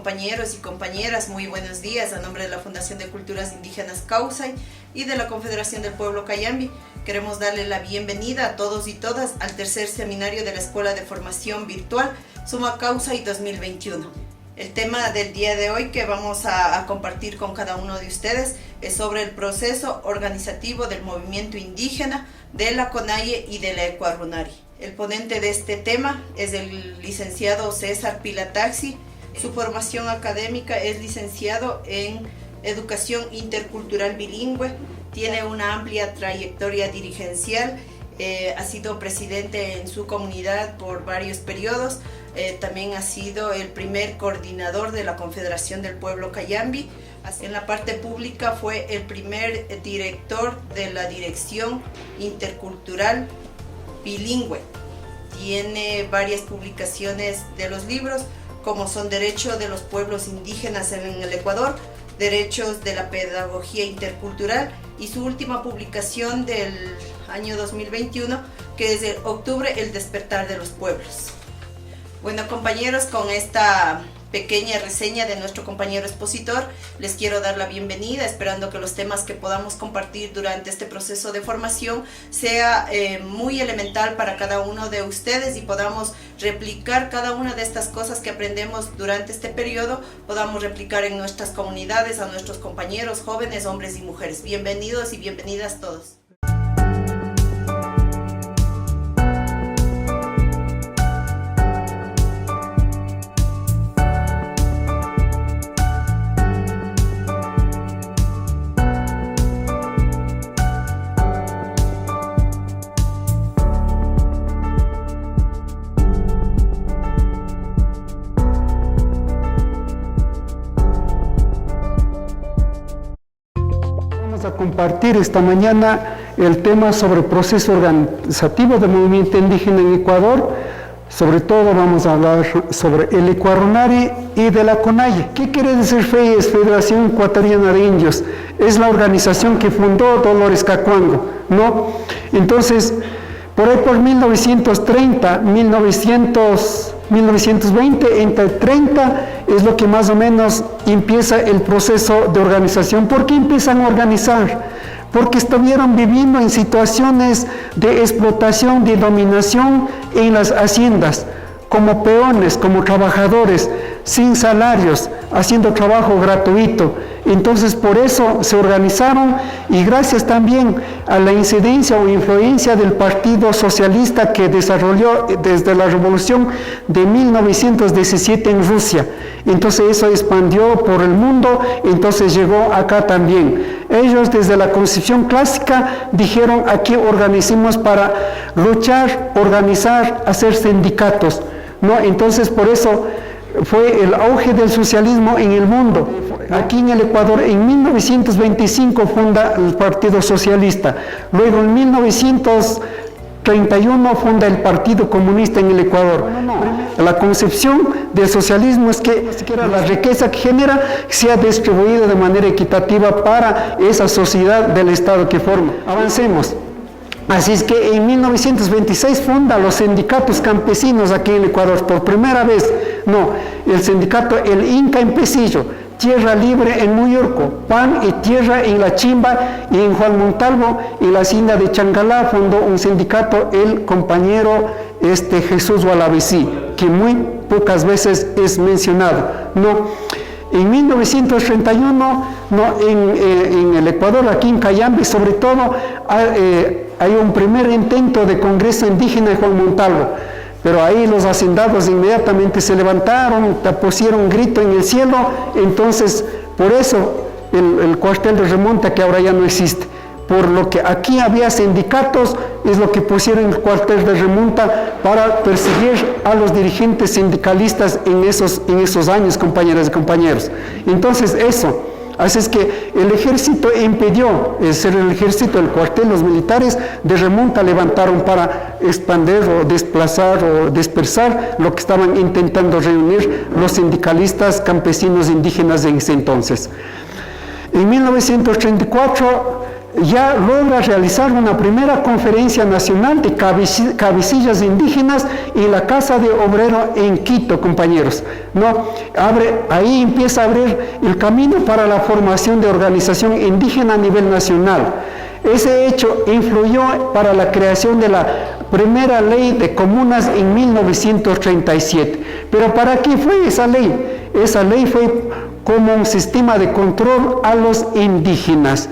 compañeros y compañeras, muy buenos días. A nombre de la Fundación de Culturas Indígenas Kausai y de la Confederación del Pueblo Cayambi, queremos darle la bienvenida a todos y todas al tercer seminario de la Escuela de Formación Virtual Suma Kausai 2021. El tema del día de hoy que vamos a compartir con cada uno de ustedes es sobre el proceso organizativo del movimiento indígena de la CONAIE y de la Ecuarunari. El ponente de este tema es el licenciado César Pilataxi. Su formación académica es licenciado en Educación Intercultural Bilingüe, tiene una amplia trayectoria dirigencial, ha sido presidente en su comunidad por varios periodos, también ha sido el primer coordinador de la Confederación del Pueblo Cayambi. En la parte pública fue el primer director de la Dirección Intercultural Bilingüe. Tiene varias publicaciones de los libros, como son Derecho de los Pueblos Indígenas en el Ecuador, Derechos de la Pedagogía Intercultural, y su última publicación del año 2021, que es de octubre, El Despertar de los Pueblos. Bueno, compañeros, con esta pequeña reseña de nuestro compañero expositor, les quiero dar la bienvenida, esperando que los temas que podamos compartir durante este proceso de formación sea muy elemental para cada uno de ustedes y podamos replicar cada una de estas cosas que aprendemos durante este periodo, podamos replicar en nuestras comunidades, a nuestros compañeros jóvenes, hombres y mujeres. Bienvenidos y bienvenidas todos. A compartir esta mañana el tema sobre el proceso organizativo del movimiento indígena en Ecuador. Sobre todo vamos a hablar sobre el Ecuarunari y de la CONAIE. ¿Qué quiere decir FEIES? Federación Ecuatoriana de Indios. Es la organización que fundó Dolores Cacuango, ¿no? Entonces, por ahí por 1930, 1920, entre 30 es lo que más o menos empieza el proceso de organización. ¿Por qué empiezan a organizar? Porque estuvieron viviendo en situaciones de explotación, de dominación en las haciendas, como peones, como trabajadores, sin salarios, haciendo trabajo gratuito. Entonces por eso se organizaron, y gracias también a la incidencia o influencia del Partido Socialista que desarrolló desde la Revolución de 1917 en Rusia. Entonces eso expandió por el mundo, entonces llegó acá también. Ellos desde la concepción clásica dijeron: aquí organicemos para luchar, organizar, hacer sindicatos, ¿no? Entonces por eso fue el auge del socialismo en el mundo. Aquí en el Ecuador en 1925 funda el Partido Socialista, luego en 1931 funda el Partido Comunista en el Ecuador. La concepción del socialismo es que la riqueza que genera sea distribuida de manera equitativa para esa sociedad del Estado que forma. Avancemos. Así es que en 1926 funda los sindicatos campesinos aquí en el Ecuador, por primera vez, el sindicato El Inca en Pesillo, Tierra Libre en Muyurco, Pan y Tierra en La Chimba, y en Juan Montalvo, en la hacienda de Changalá, fundó un sindicato el compañero Jesús Gualavecí, que muy pocas veces es mencionado, En 1931, en el Ecuador, aquí en Cayambi, sobre todo, hay un primer intento de Congreso Indígena de Juan Montalvo, pero ahí los hacendados inmediatamente se levantaron, pusieron un grito en el cielo. Entonces, por eso el cuartel de Remonta, que ahora ya no existe, por lo que aquí había sindicatos, es lo que pusieron el cuartel de Remonta para perseguir a los dirigentes sindicalistas en esos años, compañeras y compañeros. Entonces eso, así es que el ejército impidió, el ejército, el cuartel, los militares de Remonta levantaron para expandir o desplazar o dispersar lo que estaban intentando reunir los sindicalistas campesinos indígenas en ese entonces. En 1934 ya logra realizar una primera conferencia nacional de cabecillas indígenas en la Casa de Obrero en Quito, compañeros, ¿no? Ahí empieza a abrir el camino para la formación de organización indígena a nivel nacional. Ese hecho influyó para la creación de la primera ley de comunas en 1937. ¿Pero para qué fue esa ley? Esa ley fue como un sistema de control a los indígenas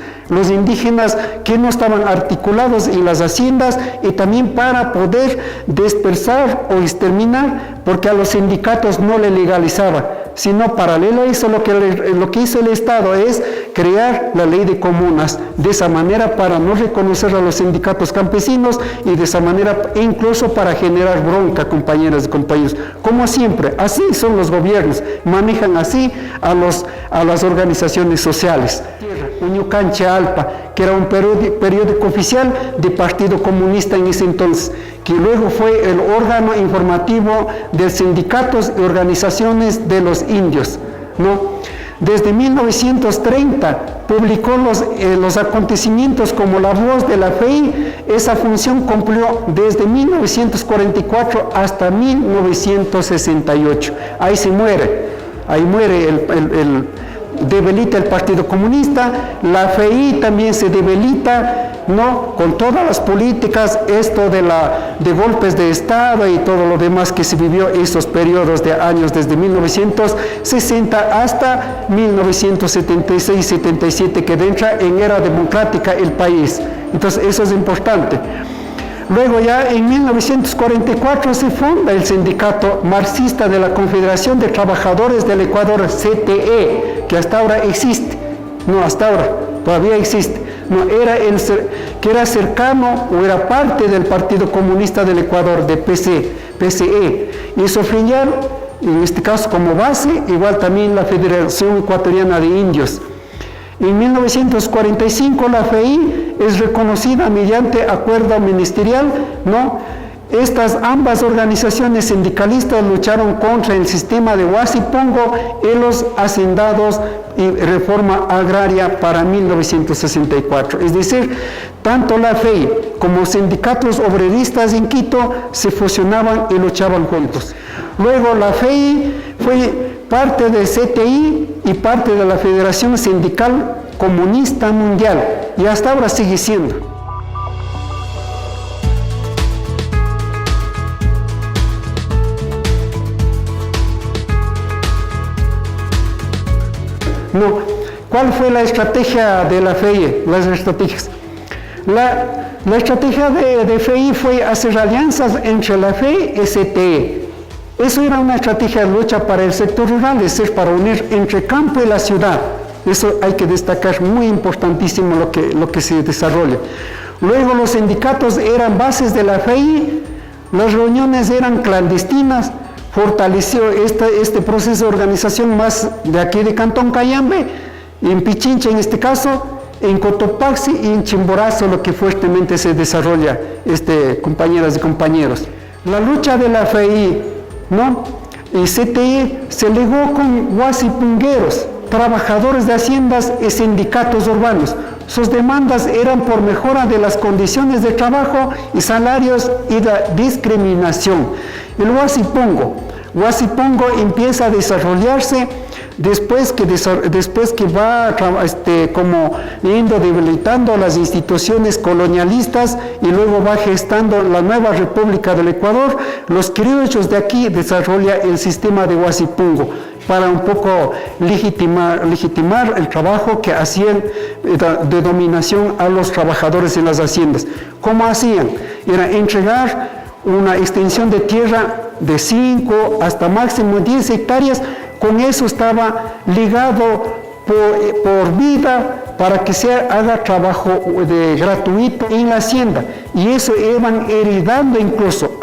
que no estaban articulados en las haciendas, y también para poder dispersar o exterminar, porque a los sindicatos no le legalizaba, sino paralelo a eso lo que hizo el Estado es crear la ley de comunas, de esa manera para no reconocer a los sindicatos campesinos, y de esa manera incluso para generar bronca, compañeras y compañeros. Como siempre, así son los gobiernos, manejan así a las organizaciones sociales. Uñucancha Alpa, que era un periódico oficial del Partido Comunista en ese entonces, que luego fue el órgano informativo de sindicatos y organizaciones de los indios, ¿no? Desde 1930 publicó los acontecimientos como La Voz de la FEI. Esa función cumplió desde 1944 hasta 1968. Ahí muere debilita el Partido Comunista, la FEI también se debilita, ¿no? Con todas las políticas, esto de golpes de Estado y todo lo demás que se vivió esos periodos de años desde 1960 hasta 1976-77, que entra en era democrática el país. Entonces eso es importante. Luego ya en 1944 se funda el Sindicato Marxista de la Confederación de Trabajadores del Ecuador, CTE, que hasta ahora existe, todavía existe, que era cercano o era parte del Partido Comunista del Ecuador, de PCE, y sufría, en este caso como base, igual también la Federación Ecuatoriana de Indios. En 1945 la FEI es reconocida mediante acuerdo ministerial, ¿no? Ambas organizaciones sindicalistas lucharon contra el sistema de Huasipongo y los hacendados y reforma agraria para 1964. Es decir, tanto la FEI como sindicatos obreristas en Quito se fusionaban y luchaban juntos. Luego la FEI fue parte del CTI y parte de la Federación Sindical Comunista Mundial, y hasta ahora sigue siendo. No, ¿cuál fue la estrategia de la FEI? Las estrategias. La estrategia de FEI fue hacer alianzas entre la FEI y CTE. Eso era una estrategia de lucha para el sector rural, es decir, para unir entre campo y la ciudad. Eso hay que destacar, muy importantísimo lo que se desarrolla. Luego los sindicatos eran bases de la FEI, las reuniones eran clandestinas, fortaleció este proceso de organización más de aquí de Cantón Cayambe, en Pichincha en este caso, en Cotopaxi y en Chimborazo, lo que fuertemente se desarrolla, compañeras y compañeros. La lucha de la FEI, ¿no? Y CTE se ligó con huasipungueros, trabajadores de haciendas y sindicatos urbanos. Sus demandas eran por mejora de las condiciones de trabajo y salarios y la discriminación. El Huasipongo empieza a desarrollarse después que va como yendo debilitando las instituciones colonialistas, y luego va gestando la nueva República del Ecuador. Los criollos de aquí desarrollan el sistema de Huasipungo para un poco legitimar el trabajo que hacían de dominación a los trabajadores en las haciendas. ¿Cómo hacían? Era entregar una extensión de tierra de 5 hasta máximo 10 hectáreas, con eso estaba ligado por vida para que se haga trabajo gratuito en la hacienda, y eso iban heredando incluso.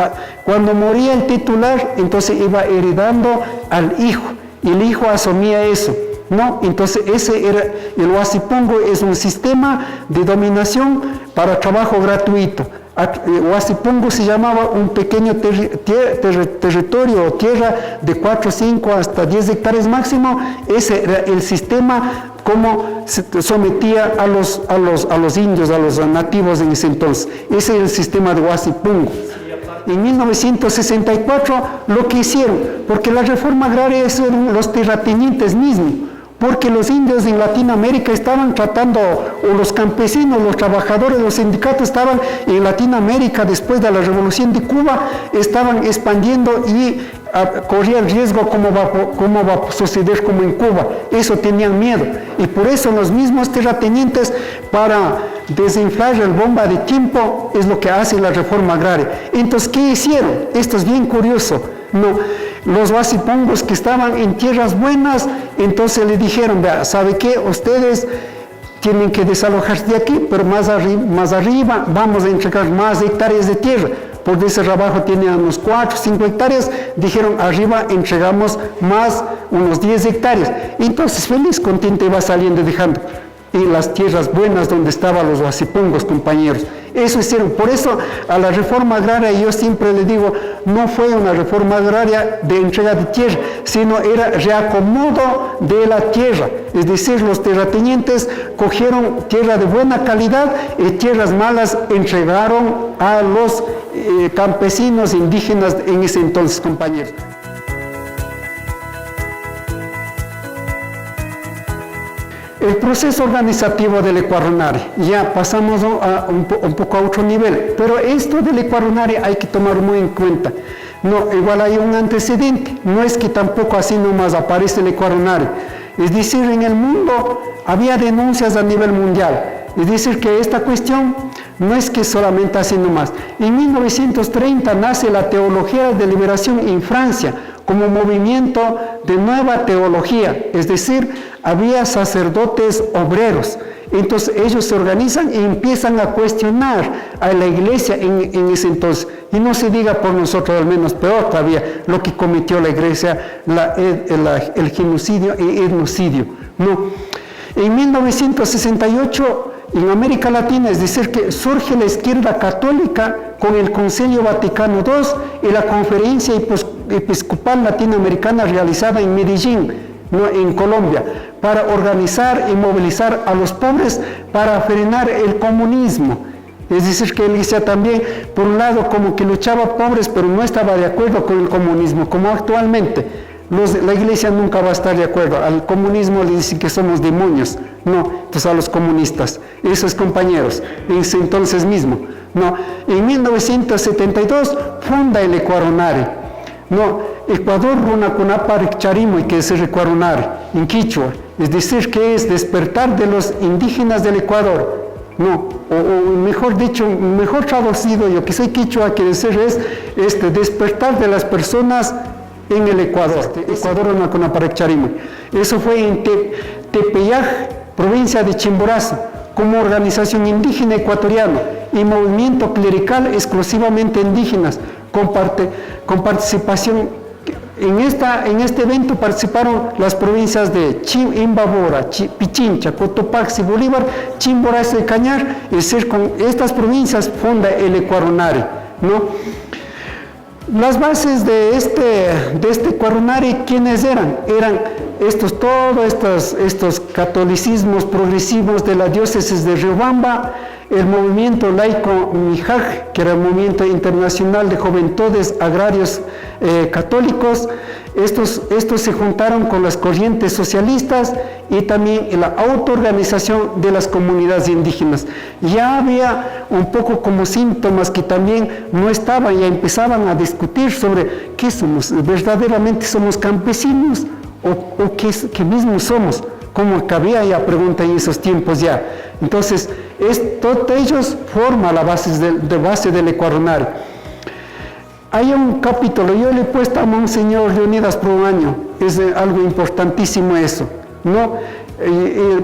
Cuando moría el titular, entonces iba heredando al hijo, y el hijo asumía eso, ¿no? Entonces ese era el Huasipungo, es un sistema de dominación para trabajo gratuito. Huasipungo se llamaba un pequeño territorio o tierra de 4, 5 hasta 10 hectáreas máximo. Ese era el sistema como se sometía a los indios, a los nativos en ese entonces. Ese es el sistema de Huasipungo. En 1964 lo que hicieron, porque la reforma agraria eran los terratenientes mismos, porque los indios en Latinoamérica estaban tratando, o los campesinos, los trabajadores, los sindicatos estaban en Latinoamérica después de la Revolución de Cuba, estaban expandiendo y corría el riesgo cómo va a suceder como en Cuba. Eso tenían miedo, y por eso los mismos terratenientes, para desinflar la bomba de tiempo, es lo que hace la reforma agraria. Entonces, ¿qué hicieron? Esto es bien curioso. No, los huasipongos que estaban en tierras buenas, entonces le dijeron, vea, ¿sabe qué? Ustedes tienen que desalojarse de aquí, pero más arriba vamos a entregar más hectáreas de tierra. Por ese trabajo tenían unos 4, 5 hectáreas, dijeron, arriba entregamos más, unos 10 hectáreas. Entonces, feliz, contento, iba saliendo, dejando en las tierras buenas donde estaban los huasipongos, compañeros. Eso hicieron. Por eso a la reforma agraria, yo siempre le digo, no fue una reforma agraria de entrega de tierra, sino era reacomodo de la tierra. Es decir, los terratenientes cogieron tierra de buena calidad y tierras malas entregaron a los campesinos indígenas en ese entonces, compañeros. El proceso organizativo del Ecuarunari, ya pasamos un poco a otro nivel, pero esto del Ecuarunari hay que tomar muy en cuenta. No, igual hay un antecedente, no es que tampoco así nomás aparece el Ecuarunari. Es decir, en el mundo había denuncias a nivel mundial. Es decir, que esta cuestión no es que solamente así nomás. En 1930 nace la Teología de Liberación en Francia como movimiento de nueva teología, es decir, había sacerdotes obreros. Entonces ellos se organizan y empiezan a cuestionar a la iglesia en ese entonces. Y no se diga por nosotros, al menos peor todavía, lo que cometió la iglesia, el genocidio y etnocidio. No. En 1968, en América Latina, es decir, que surge la izquierda católica con el Concilio Vaticano II y la Conferencia Episcopal Latinoamericana realizada en Medellín, ¿no?, en Colombia, para organizar y movilizar a los pobres para frenar el comunismo. Es decir, que la iglesia también, por un lado, como que luchaba pobres, pero no estaba de acuerdo con el comunismo, como actualmente. La iglesia nunca va a estar de acuerdo. Al comunismo le dicen que somos demonios. No, entonces a los comunistas, esos compañeros, en ese entonces mismo. No, en 1972 funda el Ecuarunari. No, Ecuador Runacunaparik Charimo, que es el Ecuarunari, en Quichua. Es decir, que es despertar de los indígenas del Ecuador. No, o mejor dicho, mejor traducido, yo que soy quichua, quiere decir es despertar de las personas en el Ecuador, Ecuador Runacunaparik Charimo. Eso fue en Tepeyaj, provincia de Chimborazo, como organización indígena ecuatoriana y movimiento clerical exclusivamente indígenas, con participación. En este evento participaron las provincias de Imbabura, Pichincha, Cotopaxi, Bolívar, Chimborazo y Cañar. Es decir, con estas provincias funda el Ecuarunari, ¿no? Las bases de este Ecuarunari, ¿quiénes eran? Eran todos estos catolicismos progresivos de la diócesis de Riobamba, el movimiento laico Mijaj, que era el movimiento internacional de juventudes agrarios católicos. Estos se juntaron con las corrientes socialistas y también en la autoorganización de las comunidades indígenas. Ya había un poco como síntomas que también no estaban, ya empezaban a discutir sobre qué somos, verdaderamente somos campesinos o qué mismos somos, como cabía ya pregunta en esos tiempos ya. Entonces, todos ellos forman la base del Ecuarunari. Hay un capítulo, yo le he puesto a Monseñor Leonidas Proaño, es algo importantísimo eso, ¿no?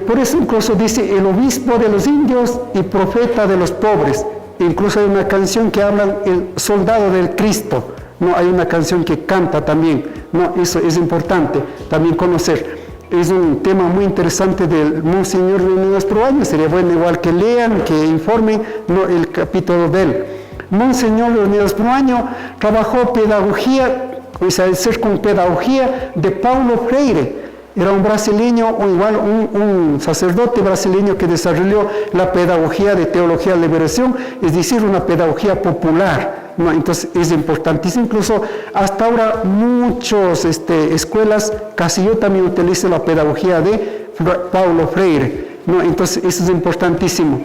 Por eso incluso dice el obispo de los indios y profeta de los pobres. Incluso hay una canción que habla el soldado del Cristo, ¿no? Hay una canción que canta también, ¿no? Eso es importante también conocer. Es un tema muy interesante del Monseñor Leonidas Proaño, sería bueno igual que lean, que informen, ¿no?, el capítulo de él. Monseñor Leonidas Proaño trabajó pedagogía, o sea, con pedagogía de Paulo Freire. Era un brasileño, o igual un sacerdote brasileño que desarrolló la pedagogía de teología de liberación, es decir, una pedagogía popular, ¿no? Entonces es importantísimo. Incluso hasta ahora muchas escuelas, casi yo también utilizo la pedagogía de Paulo Freire, ¿no? Entonces eso es importantísimo.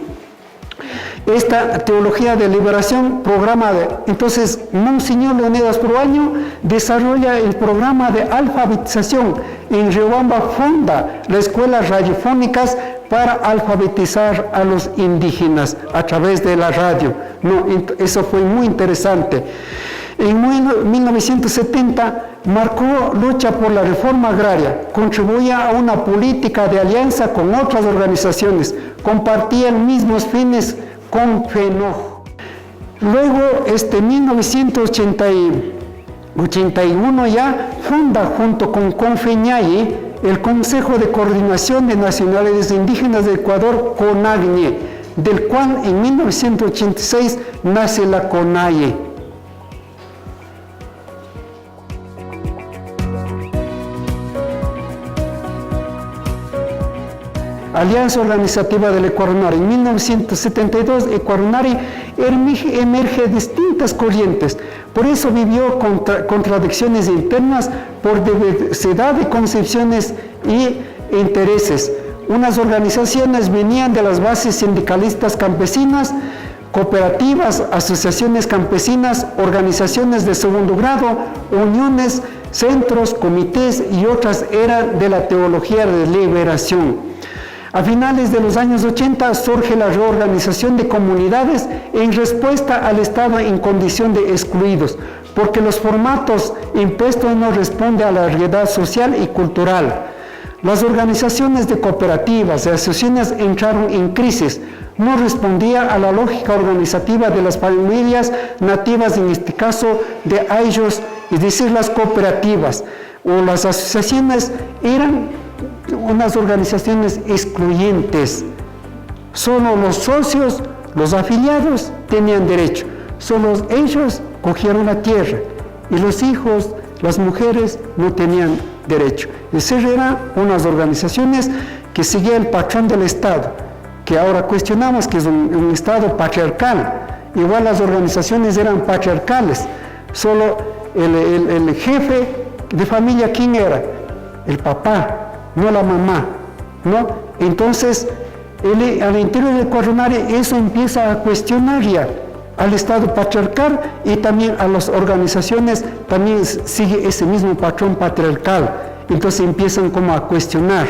Esta teología de liberación, entonces Monseñor Leonidas Proaño desarrolla el programa de alfabetización. En Riobamba funda la escuela radiofónicas para alfabetizar a los indígenas a través de la radio, ¿no? Eso fue muy interesante. En 1970 marcó lucha por la reforma agraria, contribuía a una política de alianza con otras organizaciones, compartían mismos fines con FENOJ. Luego, 1981 ya funda junto con CONFEñaye el Consejo de Coordinación de Nacionalidades Indígenas de Ecuador, CONAGNE, del cual en 1986 nace la CONAIE. Alianza Organizativa del Ecuador. En 1972, Ecuador emerge distintas corrientes. Por eso vivió contradicciones internas por diversidad de concepciones y intereses. Unas organizaciones venían de las bases sindicalistas campesinas, cooperativas, asociaciones campesinas, organizaciones de segundo grado, uniones, centros, comités, y otras eran de la teología de liberación. A finales de los años 80 surge la reorganización de comunidades en respuesta al Estado en condición de excluidos, porque los formatos impuestos no responden a la realidad social y cultural. Las organizaciones de cooperativas y asociaciones entraron en crisis, no respondía a la lógica organizativa de las familias nativas, en este caso de Ayllus, es decir, las cooperativas o las asociaciones eran unas organizaciones excluyentes. Solo los socios, los afiliados tenían derecho, solo ellos cogieron la tierra y los hijos, las mujeres no tenían derecho. Esas eran unas organizaciones que seguían el patrón del Estado, que ahora cuestionamos que es un Estado patriarcal. Igual las organizaciones eran patriarcales, solo el jefe de familia, ¿quién era? El papá, no la mamá, ¿no? Entonces, al interior del Ecuador eso empieza a cuestionar ya al Estado patriarcal, y también a las organizaciones también sigue ese mismo patrón patriarcal. Entonces empiezan como a cuestionar.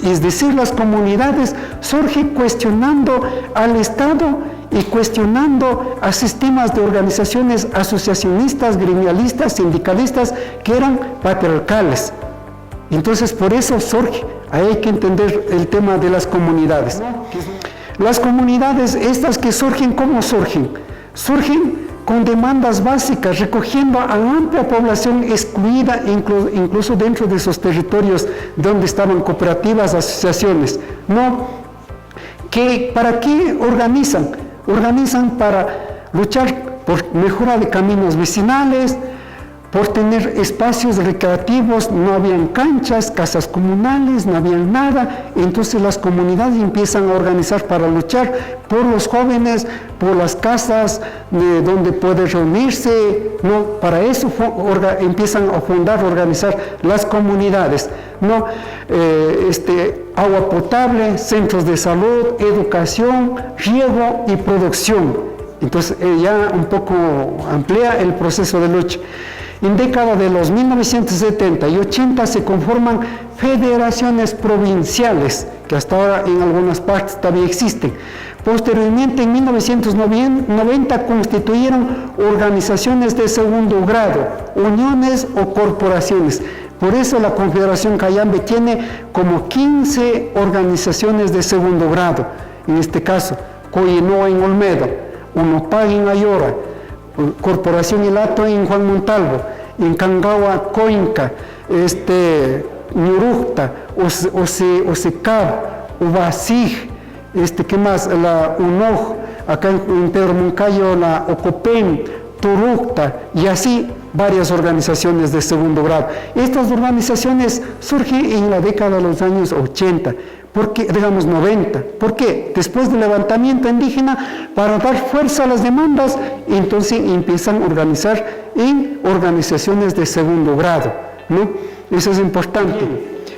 Es decir, las comunidades surgen cuestionando al Estado y cuestionando a sistemas de organizaciones asociacionistas, gremialistas, sindicalistas, que eran patriarcales. Entonces, por eso surge, hay que entender el tema de las comunidades. Las comunidades, estas que surgen, ¿cómo surgen? Surgen con demandas básicas, recogiendo a amplia población excluida, incluso dentro de esos territorios donde estaban cooperativas, asociaciones, ¿no? ¿Para qué organizan? Organizan para luchar por mejora de caminos vecinales, por tener espacios recreativos. No habían canchas, casas comunales, no habían nada. Entonces las comunidades empiezan a organizar para luchar por los jóvenes, por las casas donde pueden reunirse, ¿no? Para eso empiezan a fundar, organizar las comunidades, ¿no? Agua potable, centros de salud, educación, riego y producción. Entonces ya un poco amplía el proceso de lucha. En década de los 1970 y 80 se conforman federaciones provinciales, que hasta ahora en algunas partes todavía existen. Posteriormente, en 1990, constituyeron organizaciones de segundo grado, uniones o corporaciones. Por eso la Confederación Cayambe tiene como 15 organizaciones de segundo grado. En este caso, Coyenoa en Olmedo, Unopag en Ayora, Corporación Ilato en Juan Montalvo, en Cangaua, Coinca, Ñurujta, Osecab, Ubasig, ¿qué más? La UNOJ, acá en Pedro Moncayo la OCOPEN, Turucta y así varias organizaciones de segundo grado. Estas organizaciones surgen en la década de los años 80, digamos 90. ¿Por qué? Después del levantamiento indígena, para dar fuerza a las demandas, entonces empiezan a organizar en organizaciones de segundo grado, ¿no? Eso es importante.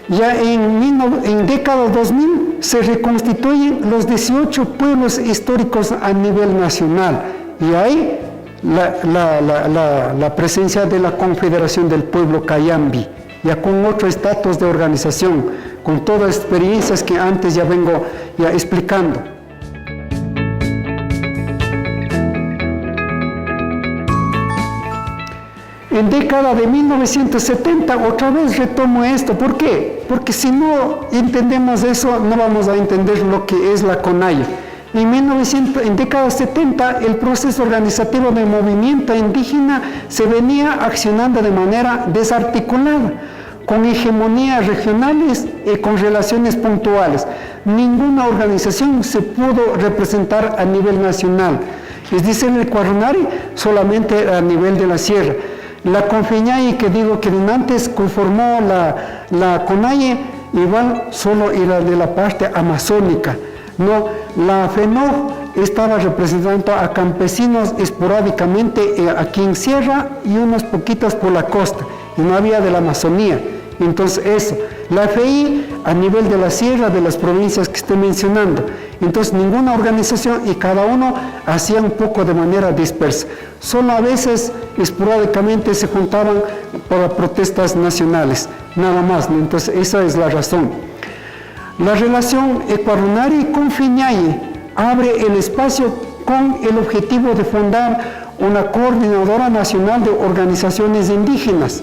Ya en década 2000 se reconstituyen los 18 pueblos históricos a nivel nacional y ahí la presencia de la Confederación del Pueblo Cayambi, ya con otro estatus de organización, con todas las experiencias que antes ya vengo ya explicando. En década de 1970 otra vez retomo esto. ¿Por qué? Porque si no entendemos eso, no vamos a entender lo que es la CONAIE. En década 70 el proceso organizativo del movimiento indígena se venía accionando de manera desarticulada, con hegemonías regionales y con relaciones puntuales. Ninguna organización se pudo representar a nivel nacional. Es decir, el Cuarunari solamente a nivel de la sierra. La Confiñay, que digo que antes conformó la CONAIE, igual solo era de la parte amazónica. No, la FENOG estaba representando a campesinos esporádicamente aquí en sierra y unos poquitos por la costa, y no había de la Amazonía. Entonces eso, la FI a nivel de la sierra, de las provincias que estoy mencionando. Entonces ninguna organización y cada uno hacía un poco de manera dispersa. Solo a veces esporádicamente se juntaban para protestas nacionales, nada más, ¿no? Entonces esa es la razón. La relación Ecuarunari-Confiñay abre el espacio con el objetivo de fundar una coordinadora nacional de organizaciones indígenas.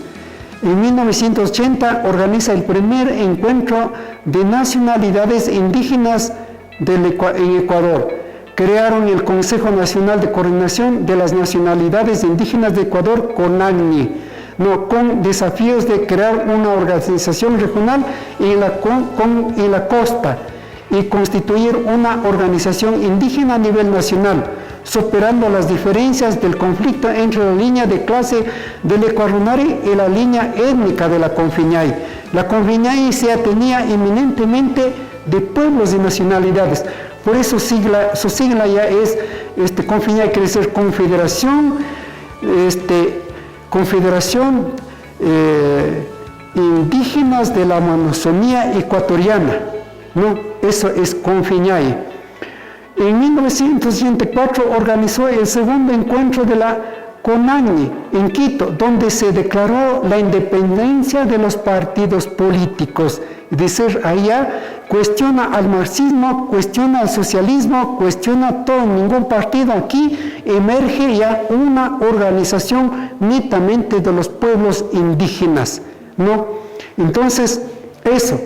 En 1980 organiza el primer encuentro de nacionalidades indígenas en Ecuador. Crearon el Consejo Nacional de Coordinación de las Nacionalidades Indígenas de Ecuador, CONAGNI, con desafíos de crear una organización regional en la costa y constituir una organización indígena a nivel nacional, superando las diferencias del conflicto entre la línea de clase del Ecuarunari y la línea étnica de la Confiñay. La Confiñay se atenía eminentemente de pueblos y nacionalidades. Por eso su sigla ya es Confiñay, quiere decir Confederación, Confederación Indígenas de la Amazonía Ecuatoriana, ¿no? Eso es Confiñay. En 1984 organizó el segundo encuentro de la CONAGNI en Quito, donde se declaró la independencia de los partidos políticos. Es decir, allá cuestiona al marxismo, cuestiona al socialismo, cuestiona todo, ningún partido. Aquí emerge ya una organización netamente de los pueblos indígenas, ¿no? Entonces, eso.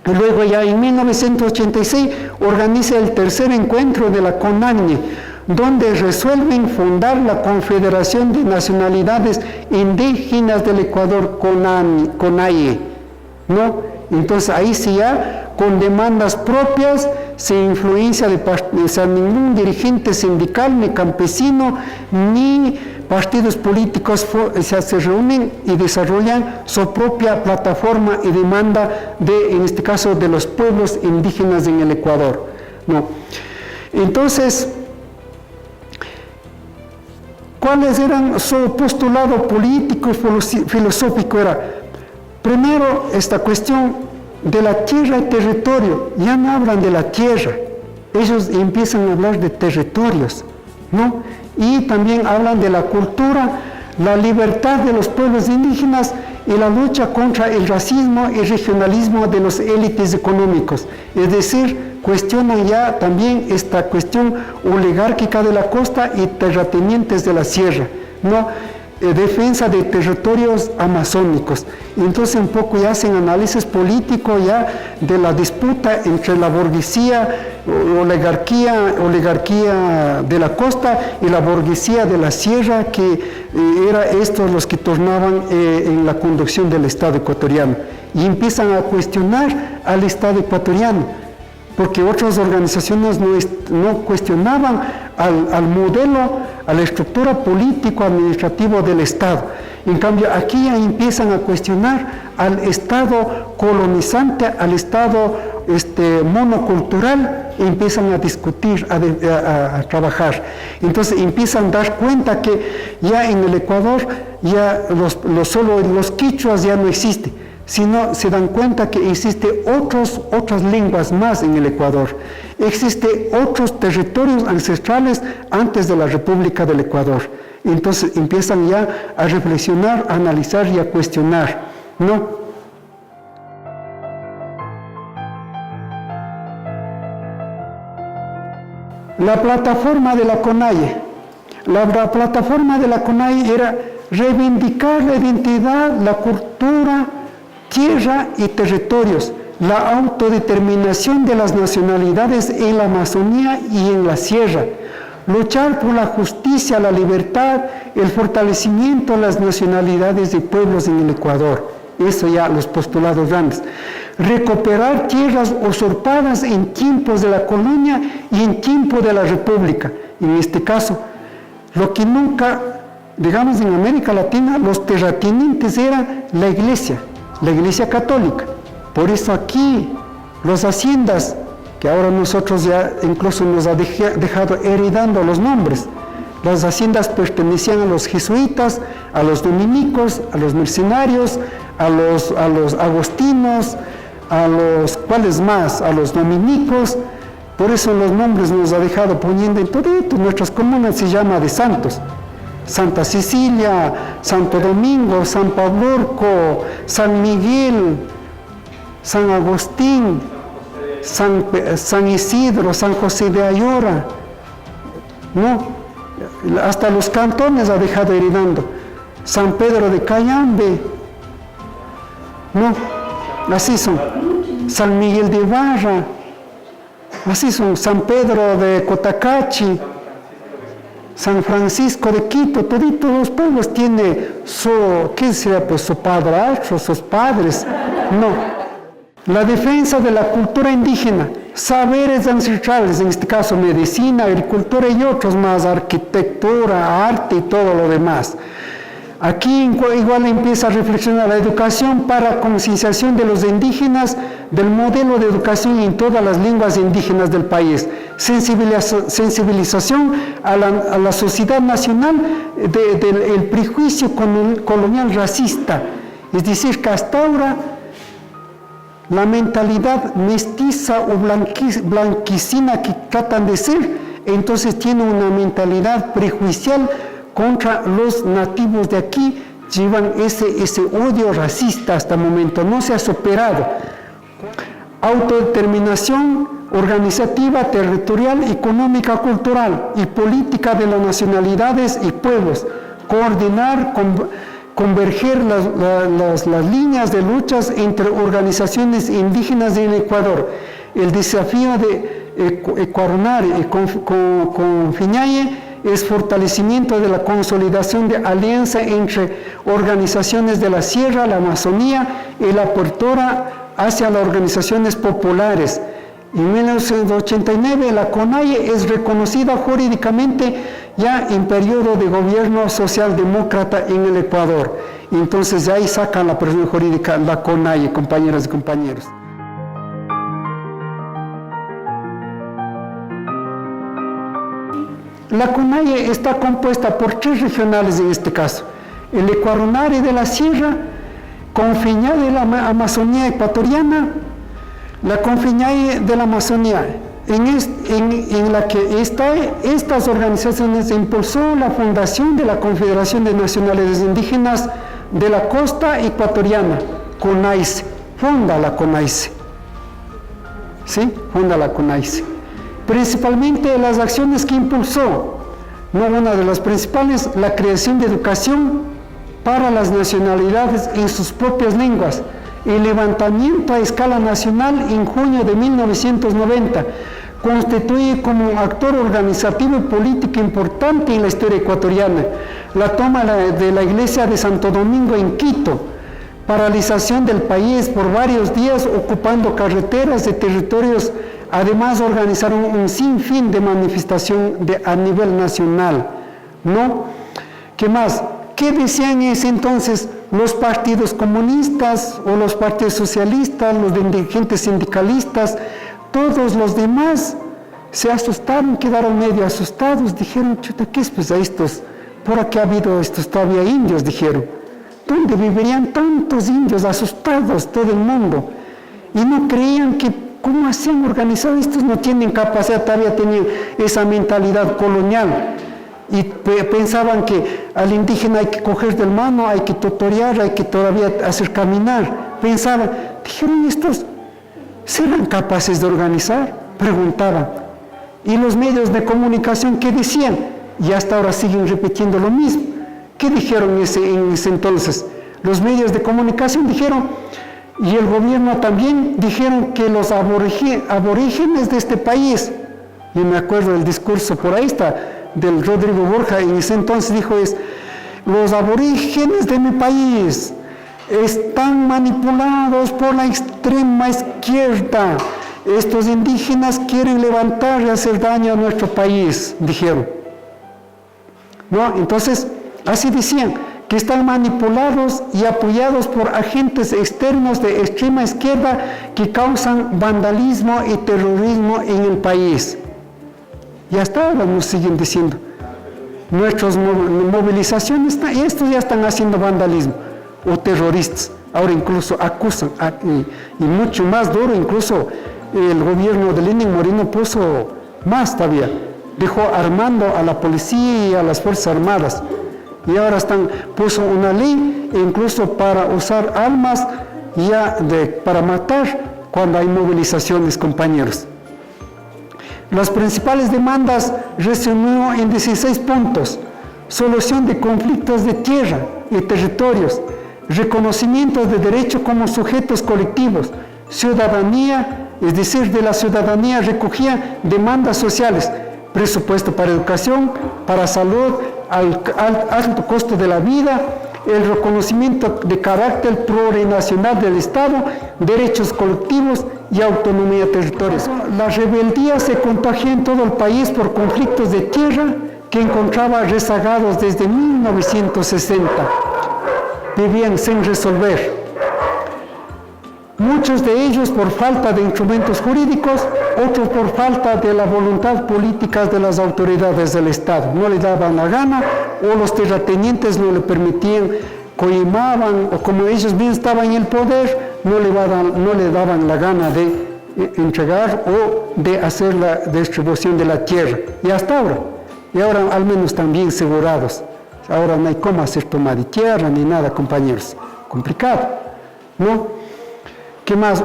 Luego ya en 1986 organiza el tercer encuentro de la CONAGNI, donde resuelven fundar la Confederación de Nacionalidades Indígenas del Ecuador, CONAIE, ¿no? Entonces ahí sí ya con demandas propias, sin influencia de ningún dirigente sindical, ni campesino, ni partidos políticos se reúnen y desarrollan su propia plataforma y demanda en este caso, de los pueblos indígenas en el Ecuador, ¿no? Entonces, ¿cuáles eran su postulado político y filosófico? Era, primero, esta cuestión de la tierra y territorio. Ya no hablan de la tierra, ellos empiezan a hablar de territorios, ¿no? Y también hablan de la cultura, la libertad de los pueblos indígenas y la lucha contra el racismo y regionalismo de los élites económicos. Es decir, cuestionan ya también esta cuestión oligárquica de la costa y terratenientes de la sierra, ¿no? Defensa de territorios amazónicos. Entonces un poco ya hacen análisis político ya de la disputa entre la burguesía, oligarquía de la costa y la burguesía de la sierra, que era estos los que tornaban en la conducción del Estado ecuatoriano. Y empiezan a cuestionar al Estado ecuatoriano. porque otras organizaciones no cuestionaban al modelo, a la estructura político-administrativo del Estado. En cambio, aquí ya empiezan a cuestionar al Estado colonizante, al Estado monocultural, e empiezan a discutir, a trabajar. Entonces empiezan a dar cuenta que ya en el Ecuador ya solo los quichuas ya no existen, sino se dan cuenta que existen otras lenguas más en el Ecuador. Existen otros territorios ancestrales antes de la República del Ecuador. Entonces empiezan ya a reflexionar, a analizar y a cuestionar, ¿no? La plataforma de la CONAIE. La plataforma de la CONAIE era reivindicar la identidad, la cultura, tierra y territorios, la autodeterminación de las nacionalidades en la Amazonía y en la Sierra, luchar por la justicia, la libertad, el fortalecimiento de las nacionalidades y pueblos en el Ecuador. Eso ya los postulados grandes. Recuperar tierras usurpadas en tiempos de la colonia y en tiempo de la República. En este caso, lo que nunca, digamos en América Latina, los terratenientes eran la Iglesia católica. Por eso aquí, las haciendas, que ahora nosotros ya incluso nos ha dejado heredando los nombres. Las haciendas pertenecían a los jesuitas, a los dominicos, a los mercenarios, a los agostinos, ¿cuáles más? A los dominicos. Por eso los nombres nos ha dejado poniendo en todo esto. Nuestras comunas se llama de santos. Santa Cecilia, Santo Domingo, San Pablo, San Miguel, San Agustín, San Isidro, San José de Ayora, ¿no? Hasta los cantones ha dejado heredando. San Pedro de Cayambe, ¿no? Así son. San Miguel de Barra, así son. San Pedro de Cotacachi, San Francisco de Quito, todos los pueblos tienen ¿qué sea? Pues su padrastro, sus padres, no. La defensa de la cultura indígena, saberes ancestrales, en este caso medicina, agricultura y otros más, arquitectura, arte y todo lo demás. Aquí igual empieza a reflexionar la educación para concienciación de los indígenas, del modelo de educación en todas las lenguas indígenas del país, sensibilización a la sociedad nacional del prejuicio colonial racista, es decir, que hasta ahora la mentalidad mestiza o blanquicina que tratan de ser, entonces tiene una mentalidad prejuicial contra los nativos de aquí, llevan ese odio racista hasta el momento, no se ha superado. Autodeterminación organizativa, territorial, económica, cultural y política de las nacionalidades y pueblos, coordinar, converger las líneas de luchas entre organizaciones indígenas en Ecuador. El desafío de Ecuarunar y Confiñaye es fortalecimiento de la consolidación de alianza entre organizaciones de la Sierra, la Amazonía y la apertura hacia las organizaciones populares. En 1989 la CONAIE es reconocida jurídicamente ya en periodo de gobierno socialdemócrata en el Ecuador. Entonces de ahí sacan la persona jurídica, la CONAIE, compañeras y compañeros. La CONAIE está compuesta por 3 regionales en este caso: el Ecuarunare de la Sierra, Confiñaye de la Amazonía ecuatoriana, la Confiñaye de la Amazonía, en la que estas organizaciones impulsó la fundación de la Confederación de Nacionalidades Indígenas de la Costa Ecuatoriana, CONAICE, funda la CONAICE, ¿sí? Funda la CONAICE. Principalmente las acciones que impulsó, no una de las principales, la creación de educación para las nacionalidades en sus propias lenguas, el levantamiento a escala nacional en junio de 1990, constituye como un actor organizativo y político importante en la historia ecuatoriana, la toma de la iglesia de Santo Domingo en Quito, paralización del país por varios días ocupando carreteras de territorios Además organizaron un sinfín de manifestación a nivel nacional, ¿no? ¿Qué más? ¿Qué decían en ese entonces los partidos comunistas o los partidos socialistas, los dirigentes sindicalistas? Todos los demás se asustaron, quedaron medio asustados, dijeron, chuta, ¿qué es pues a estos? Por aquí ha habido estos todavía indios, dijeron. ¿Dónde vivirían tantos indios asustados, todo el mundo? Y no creían que, ¿cómo hacían organizado? Estos no tienen capacidad, todavía tenían esa mentalidad colonial. Y pensaban que al indígena hay que coger del mano, hay que tutorear, hay que todavía hacer caminar. Pensaban, dijeron, ¿estos serán capaces de organizar? Preguntaban. ¿Y los medios de comunicación qué decían? Y hasta ahora siguen repitiendo lo mismo. ¿Qué dijeron en ese entonces? Los medios de comunicación dijeron, y el gobierno también, dijeron que los aborígenes de este país, y me acuerdo del discurso, por ahí está, del Rodrigo Borja, en ese entonces dijo los aborígenes de mi país están manipulados por la extrema izquierda. Estos indígenas quieren levantar y hacer daño a nuestro país, dijeron. ¿No? Entonces, así decían, que están manipulados y apoyados por agentes externos de extrema izquierda que causan vandalismo y terrorismo en el país. Y hasta ahora nos siguen diciendo, nuestras movilizaciones, estos ya están haciendo vandalismo o terroristas. Ahora incluso acusan, y mucho más duro, incluso el gobierno de Lenín Moreno puso más todavía, dejó armando a la policía y a las Fuerzas Armadas. Y ahora puso una ley incluso para usar armas para matar cuando hay movilizaciones, compañeros. Las principales demandas resumió en 16 puntos: solución de conflictos de tierra y territorios, reconocimiento de derechos como sujetos colectivos, ciudadanía, es decir, de la ciudadanía recogía demandas sociales, presupuesto para educación, para salud, al alto costo de la vida, el reconocimiento de carácter plurinacional del Estado, derechos colectivos y autonomía territorial. La rebeldía se contagió en todo el país por conflictos de tierra que encontraba rezagados desde 1960. Vivían sin resolver. Muchos de ellos por falta de instrumentos jurídicos, otros por falta de la voluntad política de las autoridades del Estado. No le daban la gana, o los terratenientes no le permitían, coimaban, o como ellos bien estaban en el poder, no le daban la gana de entregar o de hacer la distribución de la tierra. Y hasta ahora, al menos están bien asegurados. Ahora no hay cómo hacer toma de tierra ni nada, compañeros. Complicado, ¿no? ¿Qué más?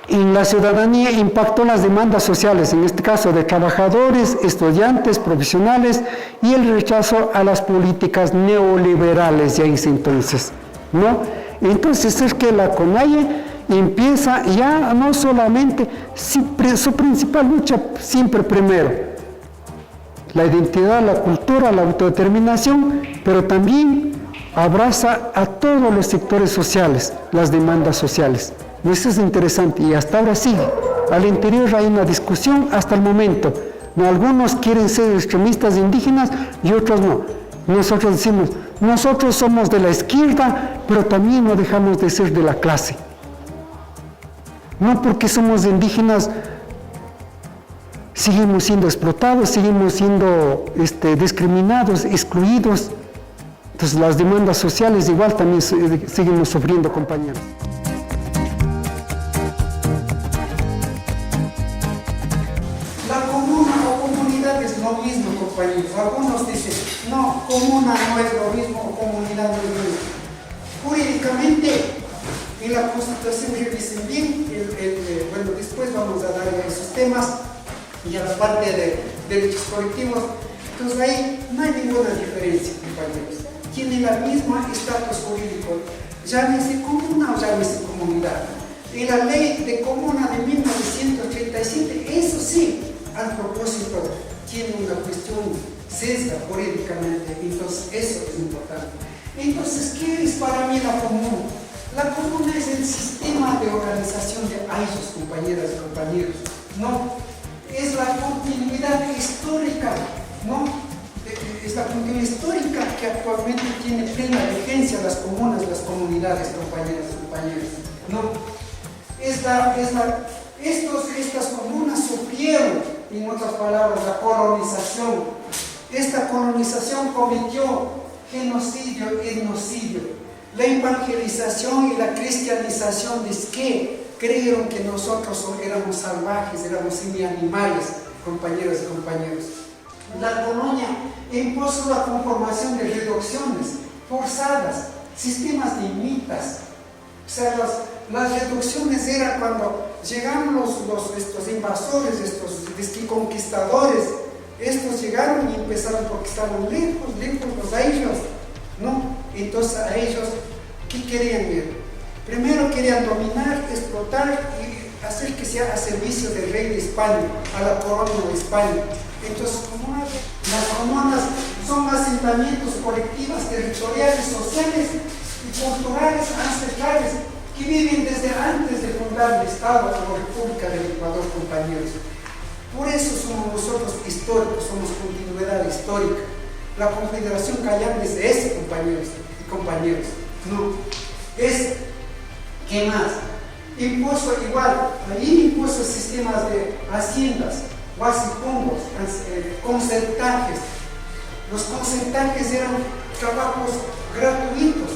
En la ciudadanía impactó las demandas sociales, en este caso de trabajadores, estudiantes, profesionales, y el rechazo a las políticas neoliberales ya en ese entonces, ¿no? Entonces es que la CONAIE empieza ya no solamente, su principal lucha siempre primero, la identidad, la cultura, la autodeterminación, pero también abraza a todos los sectores sociales, las demandas sociales. Eso es interesante y hasta ahora sigue. Al interior hay una discusión hasta el momento. Algunos quieren ser extremistas indígenas y otros no. Nosotros decimos, nosotros somos de la izquierda, pero también no dejamos de ser de la clase. No porque somos indígenas seguimos siendo explotados, seguimos siendo discriminados, excluidos. Entonces las demandas sociales igual también seguimos sufriendo, compañeros. La comuna o comunidad es lo mismo, compañeros. Algunos dicen, no, comuna no es lo mismo, comunidad no es lo mismo. Jurídicamente, en la Constitución revisen bien, bueno, después vamos a dar a esos temas y a la parte de derechos colectivos. Entonces ahí no hay ninguna diferencia, compañeros. Tienen el mismo estatus jurídico, llámese comuna o llámese comunidad. Y la ley de comuna de 1937, eso sí, al propósito, tiene una cuestión sesga jurídicamente, entonces eso es importante. Entonces, ¿qué es para mí la comuna? La comuna es el sistema de organización de ayllus, compañeras y compañeros, ¿no? Es la continuidad histórica, ¿no? Es la continuidad histórica que actualmente tiene plena vigencia las comunas, las comunidades, compañeras y compañeros, ¿no? Estas comunas sufrieron, en otras palabras, la colonización. Esta colonización cometió genocidio, etnocidio. La evangelización y la cristianización es que creyeron que nosotros éramos salvajes, éramos semi-animales, compañeros y compañeros. La colonia impuso la conformación de reducciones forzadas, sistemas de mitas. O sea, las reducciones eran cuando llegaron estos invasores, estos conquistadores. Estos llegaron y empezaron porque estaban lejos los ayllus, ¿no? Entonces a ellos, ¿qué querían ver? Primero querían dominar, explotar y hacer que sea a servicio del rey de España, a la corona de España. Entonces, las comunas son asentamientos colectivos, territoriales, sociales y culturales ancestrales que viven desde antes de fundar el Estado o la República del Ecuador, compañeros. Por eso somos nosotros históricos, somos continuidad histórica. La Confederación Cayambe es de eso, compañeros y compañeros. No, es, ¿qué más? Impuso igual, ahí impuso sistemas de haciendas, guasipongos, concertajes. Los concertajes eran trabajos gratuitos.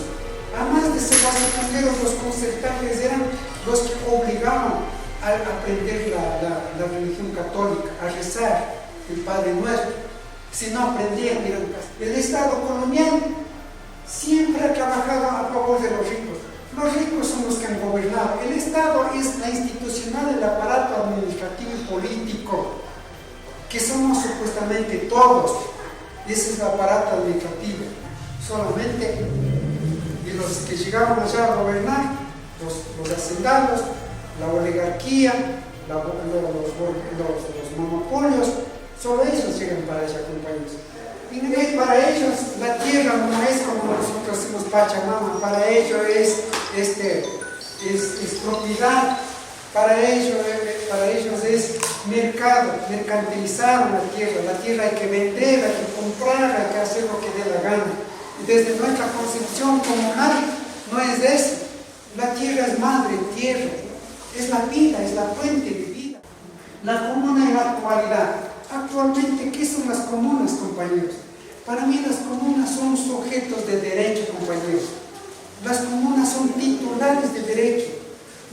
Además de ser guasipongueros, los concertajes eran los que obligaban a aprender la religión católica, a rezar el Padre Nuestro. Si no aprendían, el Estado colonial siempre ha trabajado a favor de los ricos. Los ricos son los que han gobernado. El Estado es la institucional, el aparato administrativo y político, que somos supuestamente todos. Ese es el aparato administrativo. Solamente y los que llegaron allá a gobernar, los hacendados, la oligarquía, los monopolios, solo ellos llegan para allá, compañeros. Y para ellos la tierra no es como nosotros decimos Pachamama, para ellos es propiedad, para ellos es mercado, mercantilizaron la tierra hay que vender, hay que comprar, hay que hacer lo que dé la gana. Desde nuestra concepción comunal no es eso, la tierra es madre tierra, es la vida, es la fuente de vida. La comuna en la actualidad. Actualmente, ¿qué son las comunas, compañeros? Para mí las comunas son sujetos de derecho, compañeros. Las comunas son titulares de derecho.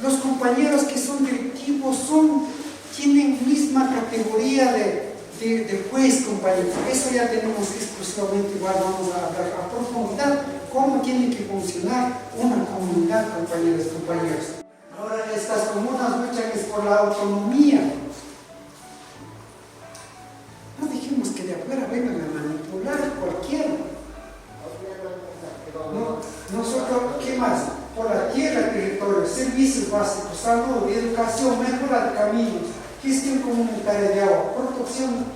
Los compañeros que son directivos tienen misma categoría de juez, compañeros. Eso ya tenemos exclusivamente, igual vamos a hablar a profundidad, cómo tiene que funcionar una comunidad, compañeros y compañeros. Ahora estas comunas luchan es por la autonomía. No dijimos que de afuera vengan a manipular cualquiera. No, nosotros, ¿qué más? Por la tierra, territorio, servicios básicos, salud, educación, mejora de caminos, gestión comunitaria de agua, protección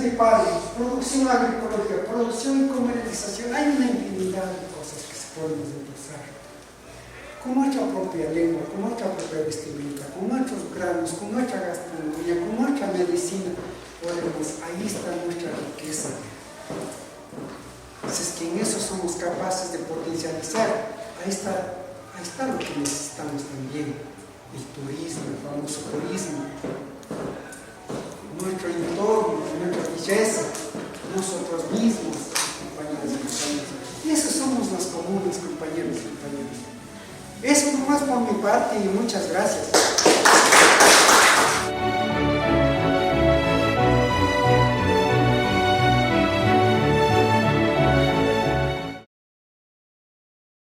de parques, producción agroecológica, producción y comercialización. Hay una infinidad de cosas que se pueden desglosar. Con nuestra propia lengua, con nuestra propia vestimenta, con nuestros granos, con nuestra gastronomía, con nuestra medicina, ahí está nuestra riqueza. Si es que en eso somos capaces de potencializar, ahí está lo que necesitamos también, el turismo, el famoso turismo, nuestro entorno, nuestra belleza, nosotros mismos, compañeros y compañeras. Y eso somos las comunas, compañeros y compañeras. Eso nomás por mi parte y muchas gracias.